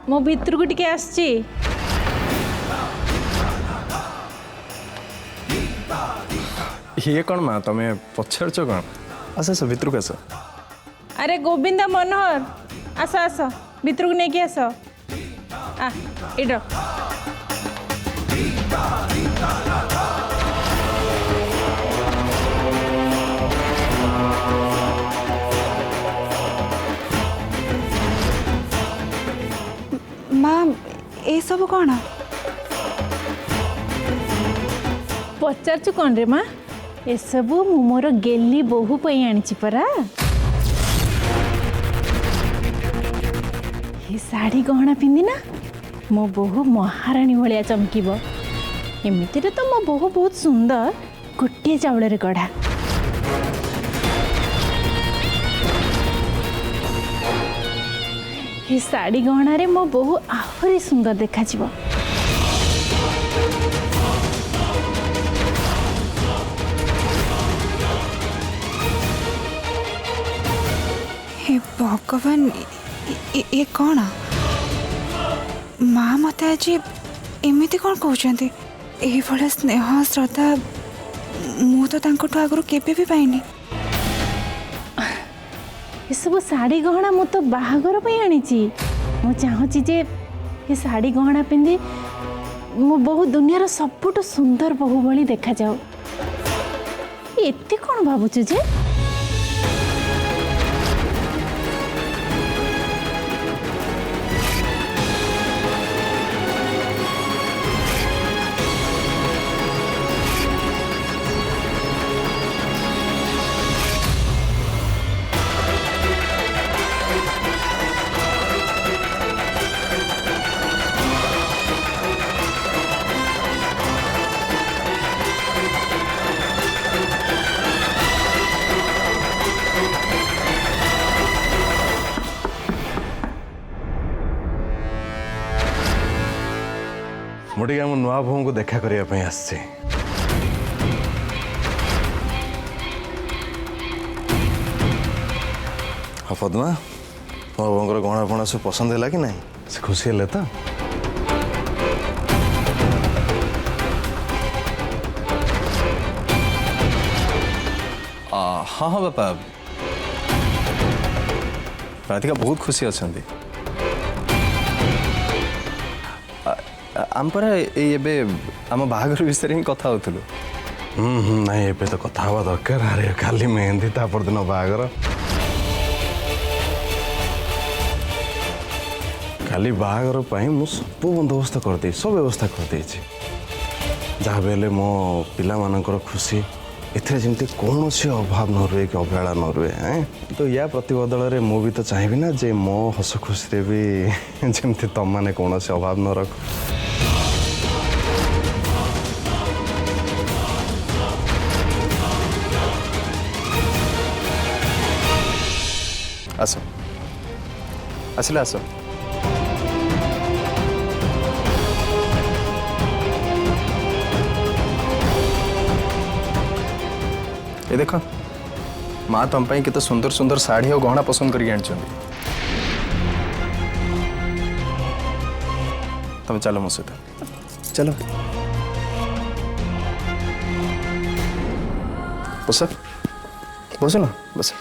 मो भितर को टिके आसची। ये कौन माँ तुम्हें पचार कौन आस आस भितर को आस। अरे गोविंदा मनोहर आस आस भितर को नहीं आस आ इड माँ ये सब कौन पचारचु कौन रे माँ ये सब मु मोर गेली बोहू पई आनी परा। ये साड़ी गहना पिंधि ना मो बोहू महाराणी भाया चमकीब। एमती तो मो बोहू बहुत सुंदर गोटे चाउल रे गढ़ा। ये साड़ी गहना रे मो बोहू आहरी सुंदर देखा जिवो। हे भगवान ये कौन माँ मत आज एमती कौन कहते ये स्नेह श्रद्धा मु तो आगु केबे भी पाइनी। ये सब साड़ी गहना मु तो बाहागर पे आनी मु चाहूँगी जे ये साड़ी गहना पिंधि मो बहु दुनियार सबुठ सुंदर बहु भली देखा जाओ। एते कौन भावुचु जे मुझे आम नुआ भौ को देखा करने आसचे। हाँ पद्मा मो बोर गहना फणा सब पसंद है कि नहीं से खुशी है तो हाँ हाँ बापा राधिका बहुत खुशी अच्छा आम पर आम बाहागर विषय ही कथा होलु। नहीं ये तो कथा हवा दरकार। अरे खाली मेहंदी ता परदिन बाहागर खाली बाहागर मु सब बंदोबस्त करदे सब व्यवस्था करदे जहाँ भी मो पिला मानकर खुशी एथरे जमती कौन सी अभाव न रुए कि अवहेला न रुए हैं तो या प्रतिबदल रे मु भी तो चाहिए ना जे मो हस खुशी रे भी जमती तुम माने कौन सी अभाव न रख। आस आसले आस ये देख माँ तुम केते सुंदर सुंदर साड़ी और गहना पसंद करके आनी तुम चलो मो सहित चलो बस बस ना बस।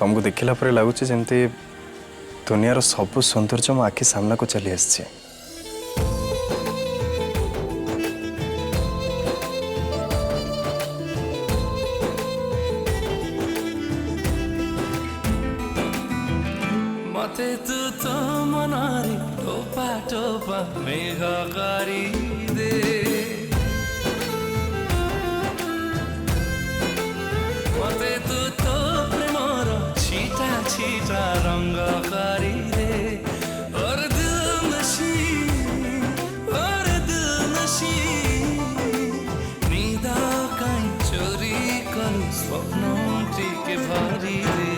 तुमको देखला पर लगुच जमती दुनियार सब सौंदर्य मो आखि सामना को चली आसी। मते तू तो मनारी टोपा टोपा मेघा गारी दे मते तू तो प्रेमर छीटा छीटा रंग गारी दे और दिल नशी नीदा काई चोरी करू स्वप्न टिके भारी दे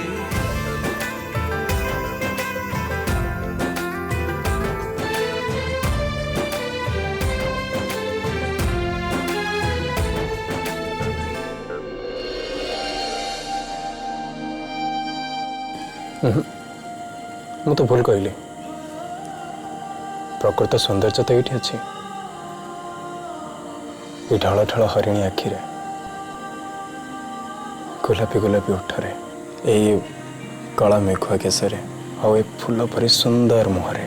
मु तो भूल कहली प्रकृत सौंदर्य तो ये अच्छी ये ढाल ढाल हरिणी आखिरे गोलापी गोलापी ओठरे ये कला मेघुआ केसरे आउ फूल परी सुंदर मुहरे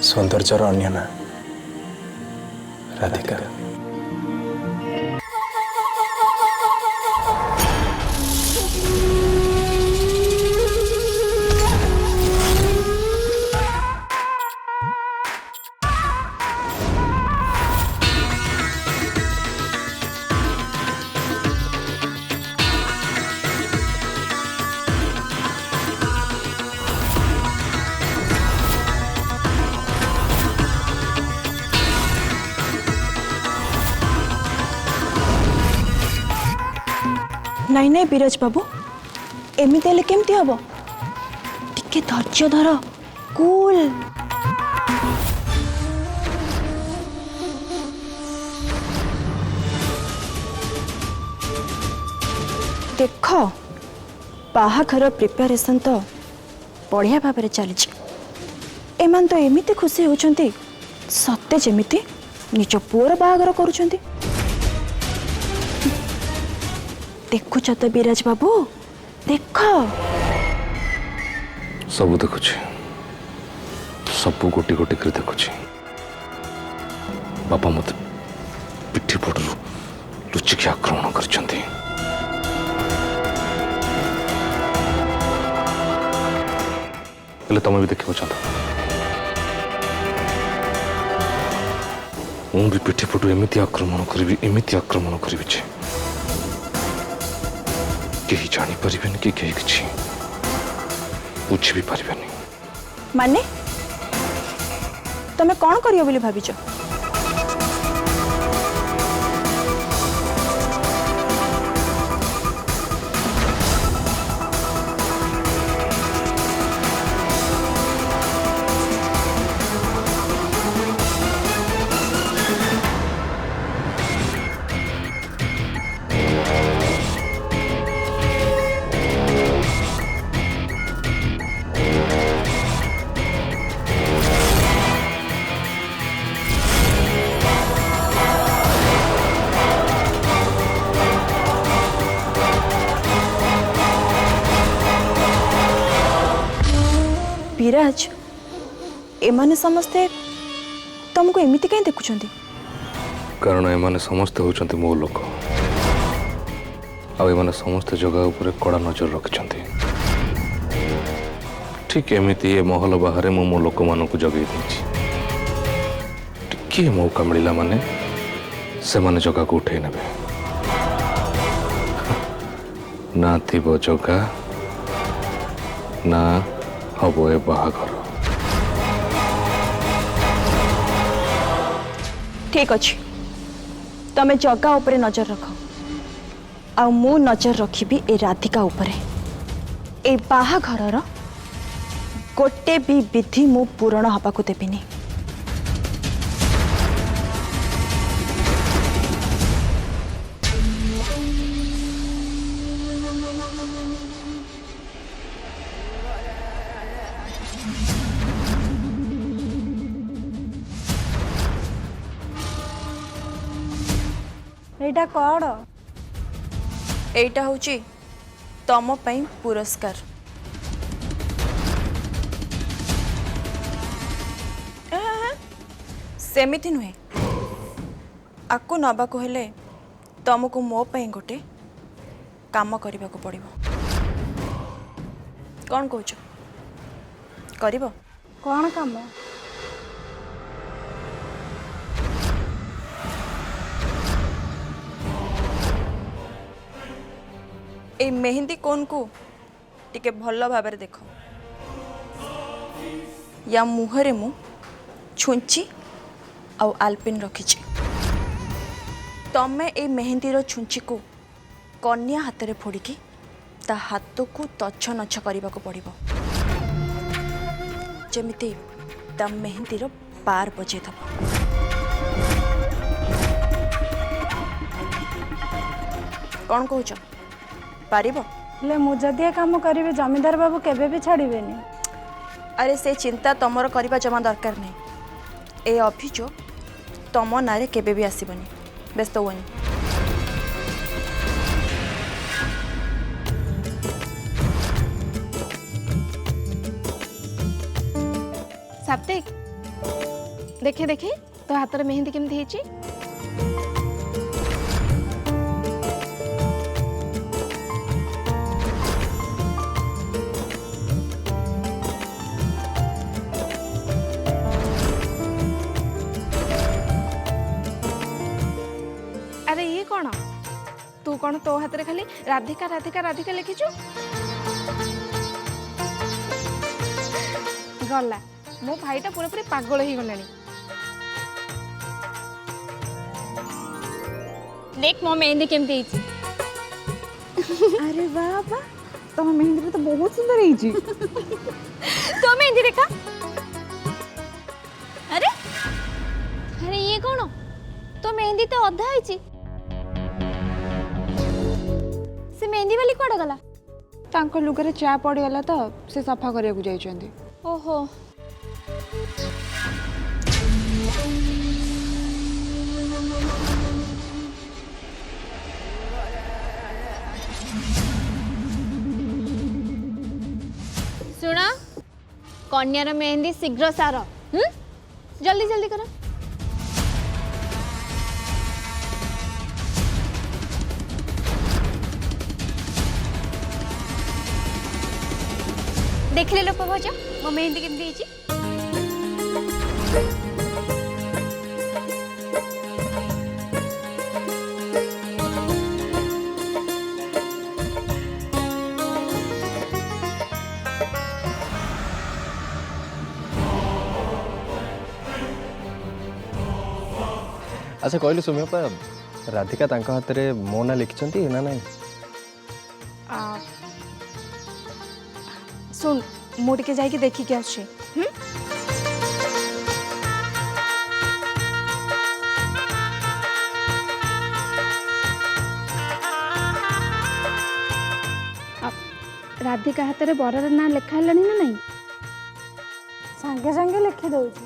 सौंदर्यर अन्य ना राधिका। नाई नाई बीरज बाबू एमती हेल्ले केमती हम टिके धैर्य धर कूल देख बाहाघर प्रिपेरेसन तो बढ़िया भाव में चली एमान तो एमती खुशी होती सत्य जमीती निज पुअर बाहाघर करुछंती। देखुच तो बीराज बाबू देख सब देखुची सब गोटी गोटी कर देखुची बापा मत पिठी पटू लुचिकी आक्रमण करछंती। तुम भी देखा चाहता मु भी पिठी पटू एमती आक्रमण करी कहीं जानी परिबेन कि कहीं किछि बुझी भी परिबेन माने तमे कौन करियो बोली भाबिଛ? विराज एमाने समस्ते तुमको एमिति कहीं देखुछंती? कारण एमाने समस्ते होचंती मो लोक आ एमाने समस्ते जगह ऊपर कड़ा नजर रखिछंती। ठीक एमिति ए महल बाहर मो लोक मानकु जगै देछि टिके मौका मिलिला माने से माने जगह को उठै नेबे ना थिबो जगह ना हबो ए बाहाघर। ठीक अच्छे तमे जगह उपरे नजर रख आ मु नजर रखी ए राधिका उपरे ए बाहाघर गोटे भी विधि मु पूरण हवा को देबिनी। एटा कौन? एटा होची तम पई पुरस्कार। सेमिति नुहे आकु नबा को हेले तुमको मो पई गोटे काम करने को पड़ो। कौन कौच कर कौन काम? ए मेहंदी कोन को टिके भल भाव देख। या मुहरे मु छुंची आउ आलपिन रखी। तमें ए मेहंदीर छुंची को कन्या हाथ में फोड़िकी ता हाथ को तछ नछ करने को पड़ो जमिति ता मेहंदीर पार बजे दब। कौन कौच पारिबो? ले मु जदि काम करी जमींदार बाबू केबे भी छाड़बेनी। अरे से चिंता तमर करबा जमा दरकार नहीं। ए अभियोग तम ना केबे भी आसबनी। व्यस्त हुए साप्तिक देखे देखे तो हाथ में मेहंदी केमती ହେଇଛି? अरे ये कौन तू कौन तो हाथ में खाली राधिका राधिका राधिका लिखिचु? गला मो भाईटा पूरा पूरी पागल ही गलानी। देख मो मेहंदी केमती ହେଇଛି? अरे वाह वाह तो मेहंदी तो बहुत सुंदर है। तो मेहंदी देखा। अरे अरे ये कौन? तो मेहंदी तो अधा है। से मेहंदी वाली कौन गला? तांको लुगारे चा पड़ गला तो से सफा करिया को जाइछंती। ओहो सुना कन्यार मेहंदी शीघ्र सार। जल्दी जल्दी करो। देखले लोक भज मो मेहंदी केमती ହେଇଛି? अच्छा कहलु सौम्यपा राधिका तांका हाथ रे मो ना लिखिचंती ना नहीं? सुन मुझे जाके देखिक आस। राधिका हाथ में बरर ना लिखा है ना नहीं? संगे संगे लिखि दउची।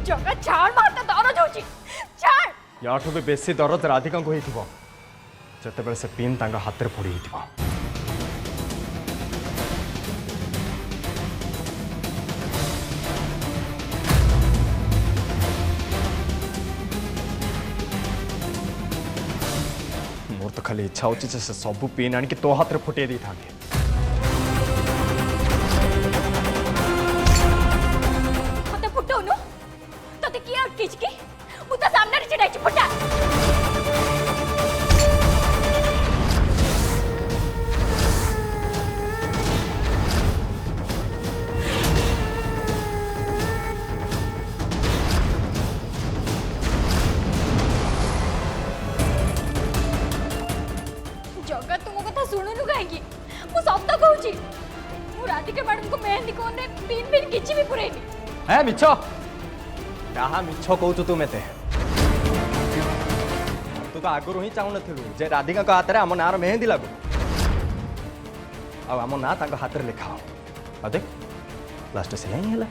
जगह छाड़ मारता दरज होची छाड़ याठू भी बेसी दरद राधिका को होइथिबो जतेबेले से पिन तांगा हाथ रे पड़ी होइथिबो मोर तो खाली इच्छा होची से सब पिन आनी कि तो हाथ रे फुटे दी थांगे मते फुटौनु तते किया किचकी मुता सामने रे चिड़ाई फुटा जगत तुम कथा सुनुनु काहेकी मु सत्य कहूची मु राधिका मैडम को मेहंदी कोन रे पिन पिन किछि भी पुरैनी है मिछ कहा मिछ कहू तू मेते तू तो आगुरी ही चाहू नथिलु जे राधिका को हाथ रे आम नार मेहंदी लागू आम ना हाथ रे लिखा आ देख लास्ट से यही है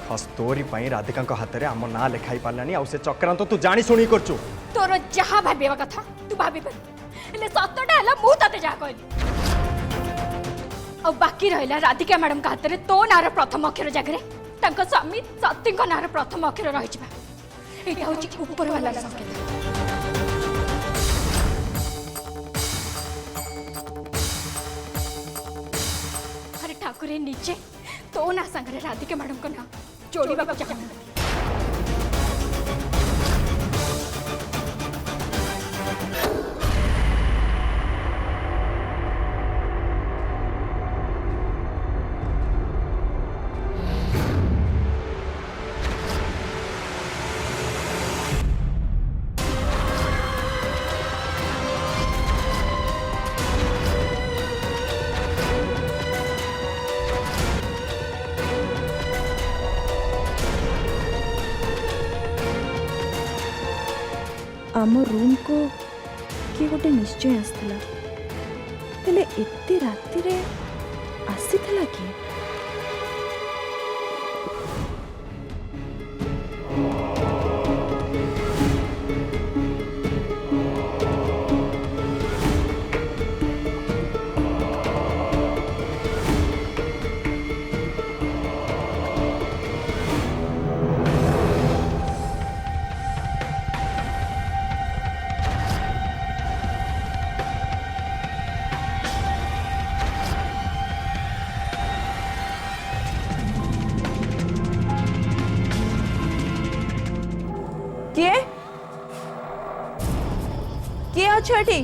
खास तोरी पाई राधिका को हाथ रे आम ना लिखाई पारलानी आ से चक्रांत तू जानी सुनी करचु तोर जहा भाबिबा कथा तू भाबी पर ले सत्यटा हला मु तते जा कहली अब बाकी रहला राधिका मैडम का हाथ रे तो नार प्रथम अक्षर जगह रे तांको स्वामी सत्यं को नार प्रथम अक्षर रहि जिबा एटा होची ऊपर वाला संकेत अरे ठाकुर नीचे तो ना संग रे राधिका मैडम को ना जोड़ीबा को चाहू आम रूम को किए गोटे निश्चय आसला हेले एते राति रे आसीथला कि किए अच्छे एठी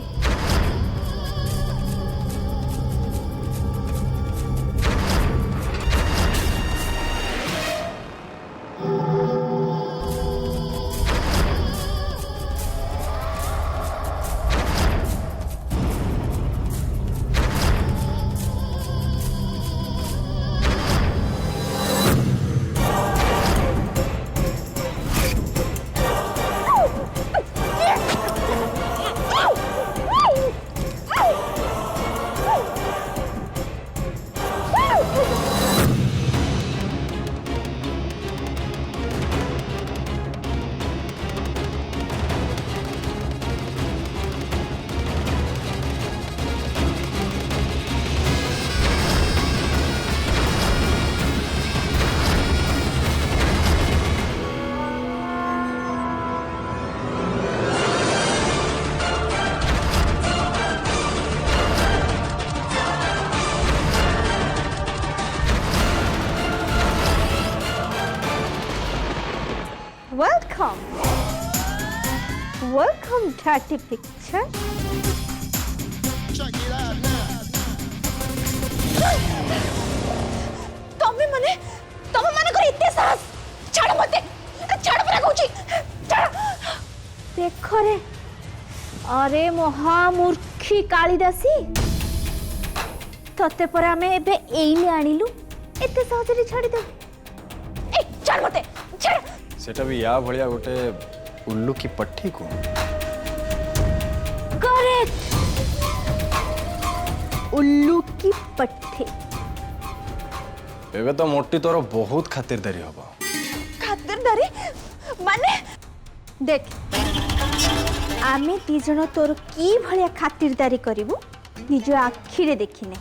Welcome, Dirty Picture. तमे माने कर इत्ते साहस छाड़ मते छाड़ परा कहूची छाड़ देख रे अरे महामूर्खी कालिदासी तते पर आमे एबे एइने आनिलु एते सहजरे छाड़ी दे ए छाड़ मते छाड़ सेटा भी या भलिया गोटे उल्लू की पट्टी को करेक्ट उल्लू की पट्टी एबे तो मोटी तोर बहुत खातिरदारी हबो अरे माने देख आमे दी जण तोर की भलिया खातिरदारी करिवु निज आखिरे देखिने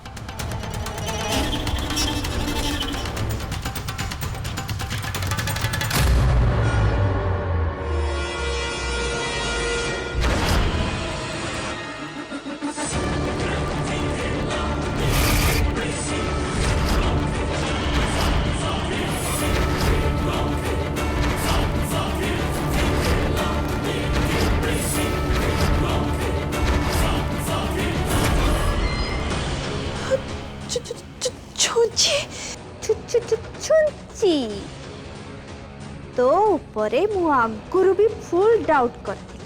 छुंची तो ऊपर मु आगुरु भी फुल डाउट करती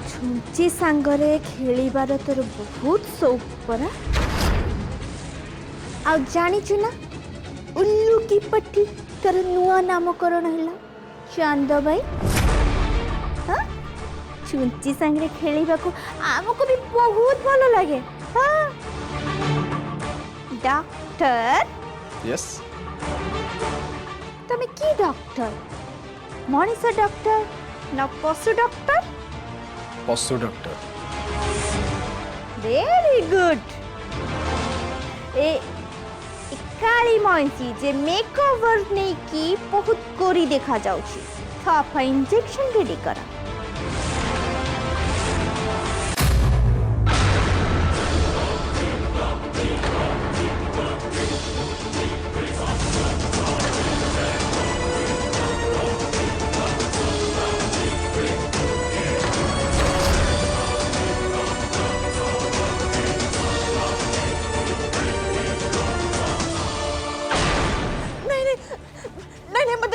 छुंची सांगरे खेलिबार तोर बहुत शौक परा आ जानिछु ना उल्लू की पट्टी तोर नुआ नामकरण हैला चांद भाई हाँ छुंची सांगरे खेलिबा को आमको भी बहुत भलो लागे हाँ डॉक्टर यस तमे की डॉक्टर मनीष डॉक्टर न पशु डॉक्टर पशु डॉक्टर वेरी गुड ए काली मईसी जे मेकओवर नहीं की बहुत गोरी देखा जाउची था इंजेक्शन रेडी करा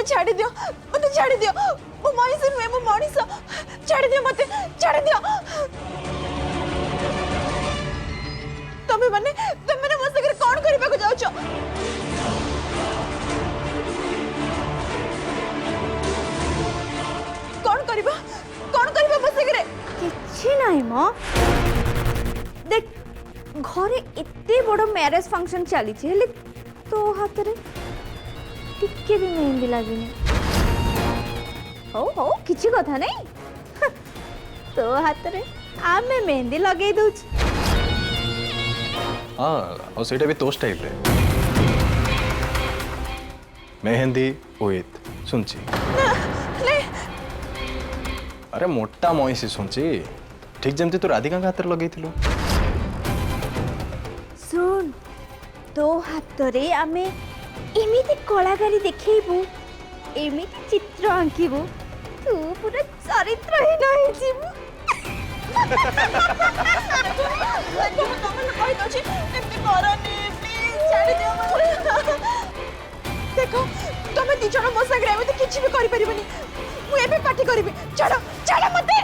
छाड़ी दियो मते छाड़ी दियो ओ मनीष नुहे मो मनीष छाड़ी दियो मते छाड़ी दियो तमे माने मो सगरे कोन करबा को जाउछो कोन करबा मो सगरे किछि नाही मो देख घरे एते बड़ मैरिज फंक्शन चली छी हेले तो हाथ रे टिके भी मेहंदी लगिनी हो किसी कथा नहीं तो हाथ रे आमे मेहंदी लगे दउछ हाँ और सेटा भी तो स्टाइल रे मेहंदी विथ सुनची अरे मोटा मईसी सुनची ठीक जमती तू राधिका हाथ रे लगई थिलु सुन तो हाथ रे आमे एमिति कलाकारी देखैबू एमिति चित्र आंकिबू तू पूरा चरित्र ही नहीं जीवू देखो तुम दी जण मो सगरे एमिति किछि भी करि परिबनी मु एबे पार्टी करबी छाड़ो छाड़ो मते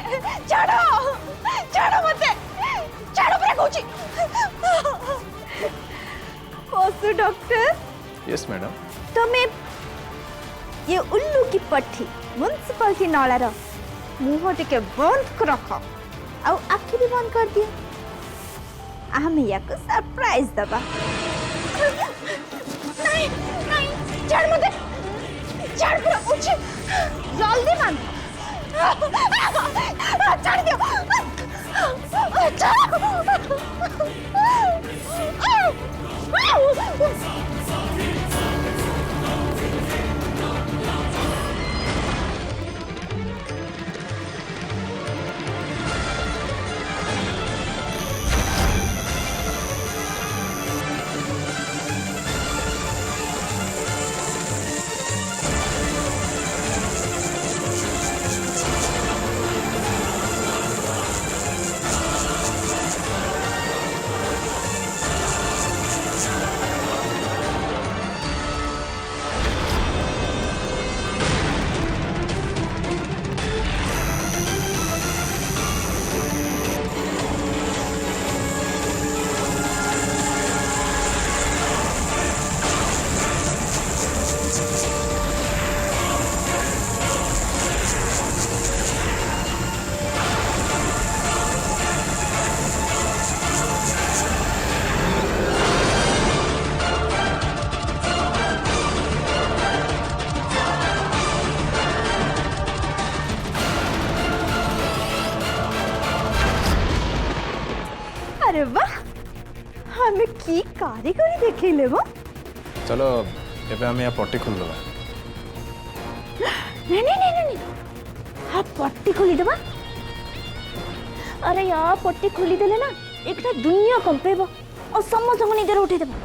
छाड़ो मते छाड़ो पूरा कहूची पशु डॉक्टर यस मैडम तमे ये उल्लू की पट्टी म्युनिसिपालिटी नालार मुह टिके बंद कर रख आउ आखि भी बंद कर दिए हम याको सरप्राइज दबा नहीं छाड़ मते छाड़ पूरा उठी जल्दी मान छाड़ दियो कारीगरी देखिले वो चलो एबे हम यहाँ पट्टी खोल दबा। नहीं नहीं नहीं नहीं हाँ पट्टी खोली देबा। अरे यार पट्टी खोली देले ना एक दुनिया कंपेब और समस्त को निदर उठे देबा।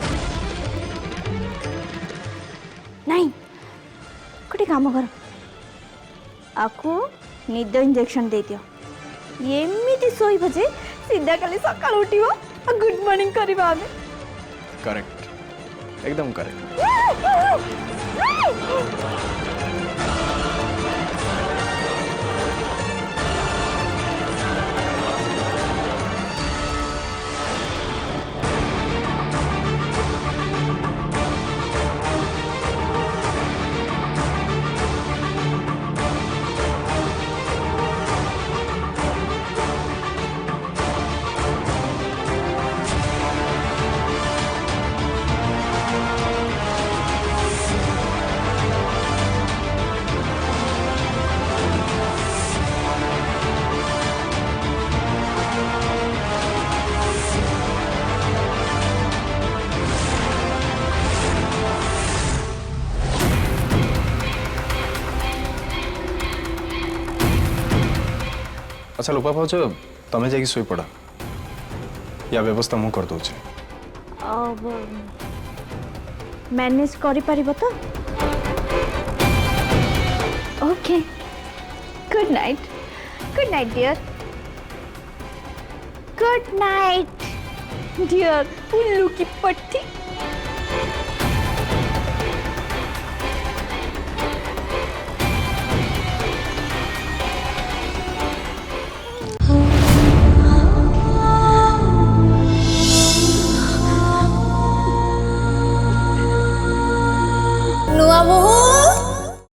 नहीं गोटे काम कर आपको निद इंजेक्शन दे दियो एमती शोब जे सीधा खाली सका उठो और गुड मॉर्निंग करवा आमे। करेक्ट एकदम करेक्ट। अच्छा लुपा भाज तमें जाकि शुई पड़ा या व्यवस्था मु कर दूचे। अब मैनेज करि परिबो तो okay good night dear good night dear उल्लू की पट्टी।